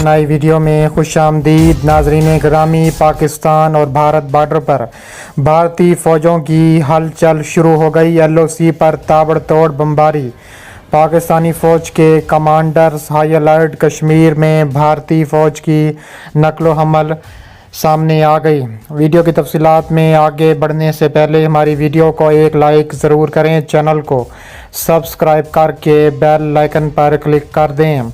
नई वीडियो में खुश आमदीद नाजरीन ग्रामी। पाकिस्तान और भारत बॉर्डर पर भारतीय फ़ौजों की हलचल शुरू हो गई। LOC पर ताबड़तोड़ बमबारी। पाकिस्तानी फ़ौज के कमांडर्स हाई अलर्ट। कश्मीर में भारतीय फ़ौज की नकलो हमल सामने आ गई। वीडियो की तफसीलात में आगे बढ़ने से पहले हमारी वीडियो को एक लाइक ज़रूर करें, चैनल को सब्सक्राइब करके बेल आइकन पर क्लिक कर दें।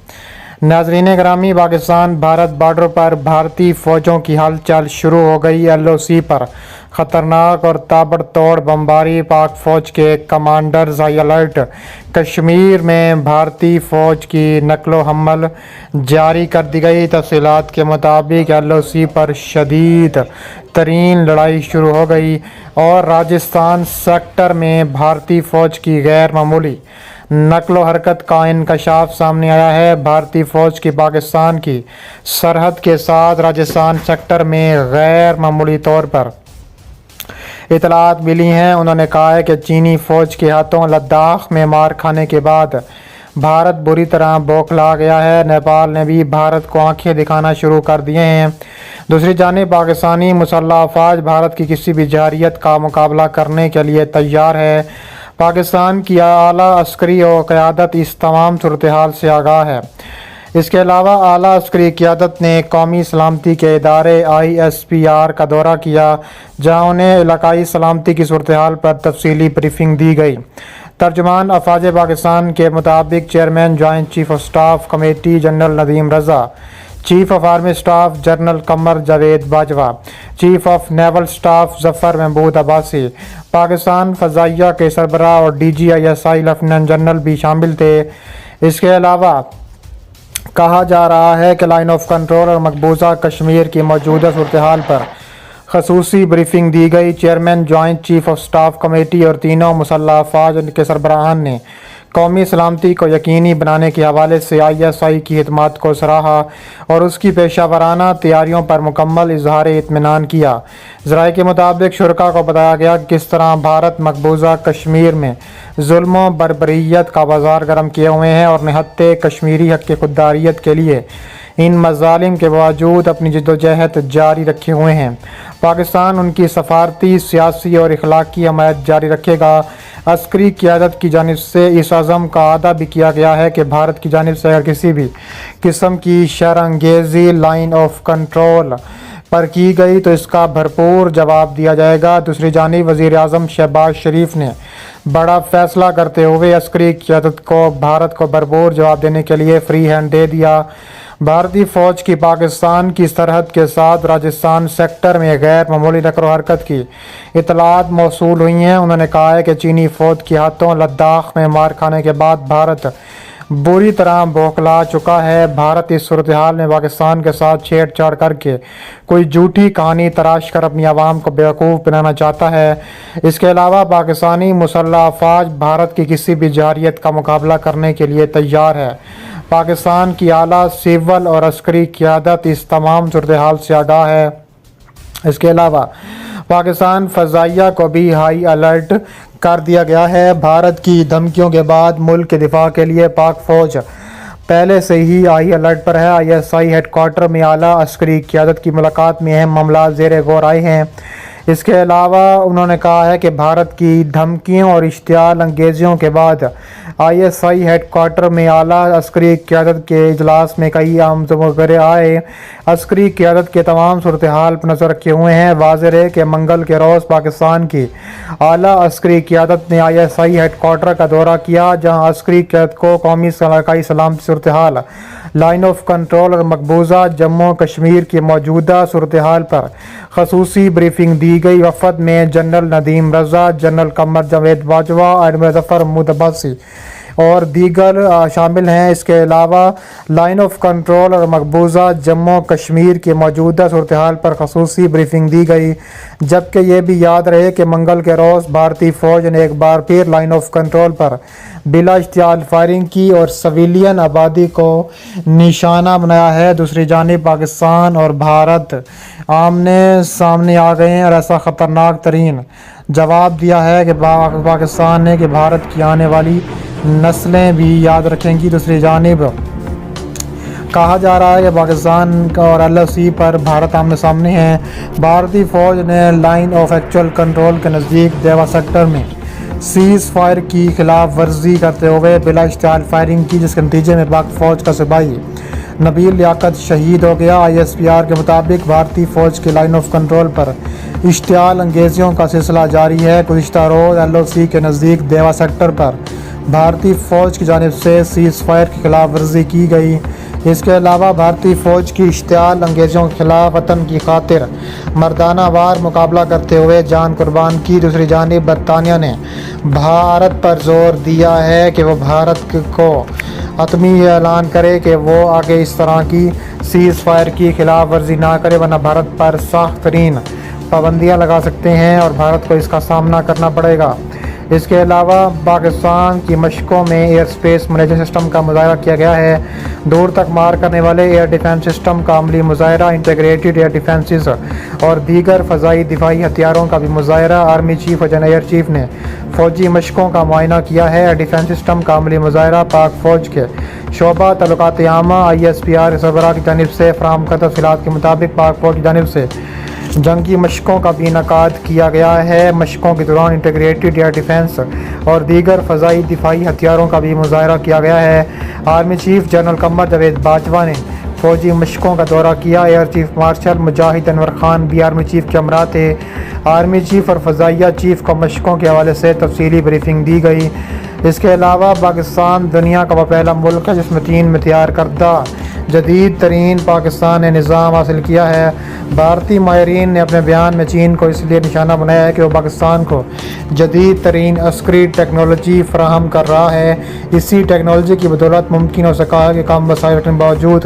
नाज़रीन ग्रामी, पाकिस्तान भारत बॉर्डर पर भारतीय फ़ौजों की हलचल शुरू हो गई। LOC पर ख़तरनाक और ताबड़तोड़ बमबारी। पाक फ़ौज के कमांडर्स हाई अलर्ट। कश्मीर में भारतीय फ़ौज की नकलो हमल जारी कर दी गई। तफसीलात के मुताबिक LOC पर शदीद तरीन लड़ाई शुरू हो गई और राजस्थान सेक्टर में भारतीय फ़ौज की गैर मामूली नकलो हरकत का इंकशाफ सामने आया है। भारतीय फ़ौज की पाकिस्तान की सरहद के साथ राजस्थान सेक्टर में गैर मामूली तौर पर इतलात मिली हैं। उन्होंने कहा है कि चीनी फ़ौज के हाथों लद्दाख में मार खाने के बाद भारत बुरी तरह बौखला गया है। नेपाल ने भी भारत को आंखें दिखाना शुरू कर दिए हैं। दूसरी जानिब पाकिस्तानी मुसल्लह अफवाज भारत की किसी भी जारियत का मुकाबला करने के लिए तैयार है। पाकिस्तान की आला अस्करी और क़यादत इस तमाम सूरत हाल से आगाह है। इसके अलावा आला अस्करी क़यादत ने कौमी सलामती के इदारे ISPR का दौरा किया, जहाँ उन्हें इलाकाई सलामती की सूरत हाल पर तफसीली ब्रीफिंग दी गई। तर्जुमान अफवाज पाकिस्तान के मुताबिक chairman joint chief of staff committee general Nadeem Raza, chief of army staff general Qamar Javed Bajwa, chief of naval staff Zafar Mahmood Abbasi, Pakistan फ़ज़ाइया के सरबराह और DGISI लेफ्टिनेंट जनरल भी शामिल थे। इसके अलावा कहा जा रहा है कि लाइन ऑफ कंट्रोल और मकबूजा कश्मीर की मौजूदा सूरत हाल पर खसूसी ब्रीफिंग दी गई। Chairman joint chief of staff committee और तीनों मुसल्लह अफवाज के सरबराहान ने कौमी सलामती को यकीनी बनाने के हवाले से ISI की खिदमत को सराहा और उसकी पेशा वराना तैयारियों पर मुकम्मल इजहार इत्मीनान किया। ज़राए के मुताबिक शुरका को बताया गया कि किस तरह भारत मकबूजा कश्मीर में जुल्म बर्बरियत का बाजार गर्म किए हुए हैं और निहत्ते कश्मीरी हक़ की खुददारियत के लिए इन मज़ालिम के बावजूद अपनी जद्दोजहद जारी रखे हुए हैं। पाकिस्तान उनकी सफारती, सियासी और इखलाकी हमायत जारी रखेगा। अस्करी क़यादत की जानिब से इस अज़म का अदा भी किया गया है कि भारत की जानिब से अगर किसी भी किस्म की शरअंगेज़ी लाइन ऑफ कंट्रोल पर की गई तो इसका भरपूर जवाब दिया जाएगा। दूसरी जानिब वज़ीर आज़म शहबाज शरीफ ने बड़ा फैसला करते हुए अस्करी क़यादत को भारत को भरपूर जवाब देने के लिए फ्री हैंड दे दिया। भारतीय फ़ौज की पाकिस्तान की सरहद के साथ राजस्थान सेक्टर में गैर मामूली नकलो हरकत की इतलात मौसूल हुई हैं। उन्होंने कहा है कि चीनी फ़ौज के हाथों लद्दाख में मार खाने के बाद भारत बुरी तरह बौखला चुका है। भारत इस सूरत हाल में पाकिस्तान के साथ छेड़छाड़ करके कोई झूठी कहानी तराश कर अपनी आवाम को बेवकूफ़ बनाना चाहता है। इसके अलावा पाकिस्तानी मुसल्लह अफवाज भारत की किसी भी जारियत का मुकाबला करने के लिए तैयार है। पाकिस्तान की आला सिविल और अस्करी क़यादत इस तमाम सूरत हाल से आगाह है। इसके अलावा पाकिस्तान फ़ज़ाइया को भी हाई अलर्ट कर दिया गया है। भारत की धमकियों के बाद मुल्क के दिफा के लिए पाक फ़ौज पहले से ही हाई अलर्ट पर है। ISI हेडक्वार्टर में आला अस्करी क़यादत की मुलाकात में अहम मामला ज़ेर गौर आए हैं। इसके अलावा उन्होंने कहा है कि भारत की धमकियों और इश्तियाल अंगेजियों के बाद ISI हेडक्वार्टर में आला अस्करी क़यादत के इजलास में कई अहम ज़मरे आए। अस्करी क़यादत के तमाम सूरत हाल पर नज़र रखे हुए हैं। वाज़ेह है कि मंगल के रोज़ पाकिस्तान की आला अस्करी क़यादत ने ISI हेडक्वार्टर का दौरा किया, जहाँ अस्करी क़यादत को कौमी इलाकाई सलामती सूरत हाल, लाइन ऑफ कंट्रोल और मकबूजा जम्मू कश्मीर की मौजूदा सूरत हाल पर खसूसी ब्रीफिंग दी गई। वफद में जनरल नदीम रज़ा, जनरल कमर जावेद बाजवा, एडमिरल जफ़र महमूद अब्बासी और दीगर शामिल हैं। इसके अलावा लाइन ऑफ कंट्रोल और मकबूजा जम्मू कश्मीर की मौजूदा सूरत हाल पर खसूसी ब्रीफिंग दी गई। जबकि ये भी याद रहे कि मंगल के रोज़ भारतीय फ़ौज ने एक बार फिर लाइन ऑफ कंट्रोल पर बिला इश्तियाल फायरिंग की और सिविलियन आबादी को निशाना बनाया है। दूसरी जानिब पाकिस्तान और भारत आमने सामने आ गए हैं और ऐसा ख़तरनाक तरीन जवाब दिया है कि पाकिस्तान ने कि भारत की आने वाली नस्लें भी याद रखेंगी। दूसरी जानिब کہا جا رہا ہے کہ پاکستان اور LOC پر بھارت آمنے سامنے ہے۔ بھارتی فوج نے لائن آف ایکچوئل کنٹرول کے نزدیک دیوا سیکٹر میں سیز فائر کی خلاف ورزی کرتے ہوئے بلا اشتعال فائرنگ کی، جس کے نتیجے میں پاک فوج کا سپاہی نبیل لیاقت شہید ہو گیا۔ ISPR کے مطابق بھارتی فوج کی لائن آف کنٹرول پر اشتعال انگیزیوں کا سلسلہ جاری ہے۔ گزشتہ روز LOC کے نزدیک دیوا سیکٹر پر بھارتی فوج کی جانب سے سیز فائر کی خلاف ورزی کی گئی۔ اس کے علاوہ بھارتی فوج کی اشتعال انگیزیوں کے خلاف وطن کی خاطر مردانہ وار مقابلہ کرتے ہوئے جان قربان کی۔ دوسری جانب برطانیہ نے بھارت پر زور دیا ہے کہ وہ بھارت کو حتمی اعلان کرے کہ وہ آگے اس طرح کی سیز فائر کی خلاف ورزی نہ کرے، ورنہ بھارت پر سخت ترین پابندیاں لگا سکتے ہیں اور بھارت کو اس کا سامنا کرنا پڑے گا۔ اس کے علاوہ پاکستان کی مشقوں میں ایئر اسپیس مینجمنٹ سسٹم کا مظاہرہ کیا گیا ہے۔ دور تک مار کرنے والے ایئر ڈیفنس سسٹم کا عملی مظاہرہ، انٹیگریٹڈ ایئر ڈیفنسز اور دیگر فضائی دفاعی ہتھیاروں کا بھی مظاہرہ۔ آرمی چیف اور جنرل ایئر چیف نے فوجی مشقوں کا معائنہ کیا ہے۔ ایئر ڈیفنس سسٹم کا عملی مظاہرہ پاک فوج کے شعبہ تعلقات عامہ ISPR سربراہ کی جانب سے فراہم کردہ تفصیلات کے مطابق پاک فوج کی جانب سے جنگی مشقوں کا بھی انعقاد کیا گیا ہے۔ مشقوں کے دوران انٹیگریٹڈ ایئر ڈیفنس اور دیگر فضائی دفاعی ہتھیاروں کا بھی مظاہرہ کیا گیا ہے۔ Army chief general Qamar Javed Bajwa نے فوجی مشقوں کا دورہ کیا۔ ایئر چیف مارشل مجاہد انور خان بھی آرمی چیف کے ہمراہ تھے۔ آرمی چیف اور فضائیہ چیف کو مشقوں کے حوالے سے تفصیلی بریفنگ دی گئی۔ اس کے علاوہ پاکستان دنیا کا وہ پہلا ملک ہے جس میں چین میں تیار کردہ جدید ترین پاکستان نے نظام حاصل کیا ہے۔ بھارتی ماہرین نے اپنے بیان میں چین کو اس لیے نشانہ بنایا ہے کہ وہ پاکستان کو جدید ترین عسکری ٹیکنالوجی فراہم کر رہا ہے۔ اسی ٹیکنالوجی کی بدولت ممکن ہو سکا ہے کہ کم وسائل رکھنے کے باوجود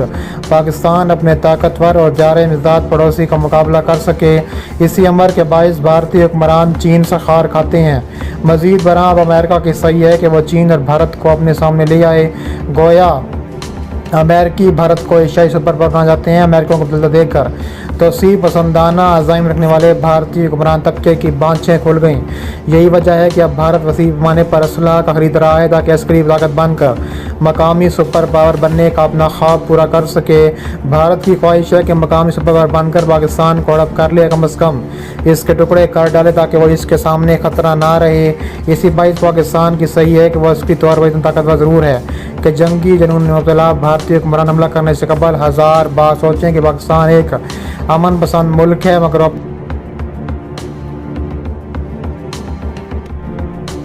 پاکستان اپنے طاقتور اور جارح مزاج پڑوسی کا مقابلہ کر سکے۔ اسی امر کے باعث بھارتی حکمران چین سے خار کھاتے ہیں۔ مزید برآں اب امریکہ کی صحیح ہے کہ وہ چین اور بھارت کو اپنے سامنے لے آئے۔ گویا امریکی بھارت کو ایشیائی سپر پاور بنانا چاہتے ہیں۔ امریکیوں کو بدلتا دیکھ کر توسیع پسندانہ عزائم رکھنے والے بھارتی حکمران طبقے کی بانچیں کھل گئیں۔ یہی وجہ ہے کہ اب بھارت وسیع پیمانے پر اسلحہ کا خرید رہا ہے تاکہ عسکری طاقت بن کر مقامی سپر پاور بننے کا اپنا خواب پورا کر سکے۔ بھارت کی خواہش ہے کہ مقامی سپر پاور بن کر پاکستان کو ہڑپ کر لے، کم از کم اس کے ٹکڑے کر ڈالے تاکہ وہ اس کے سامنے خطرہ نہ رہے۔ اسی باعث پاکستان کی صحیح ہے کہ وہ عسکری طور پر اتنا طاقتور ضرور ہے کہ جنگی جنون میں مبتلا بھارتی حکمران حملہ کرنے سے قبل ہزار بار سوچیں کہ پاکستان ایک امن پسند ملک ہے، مگر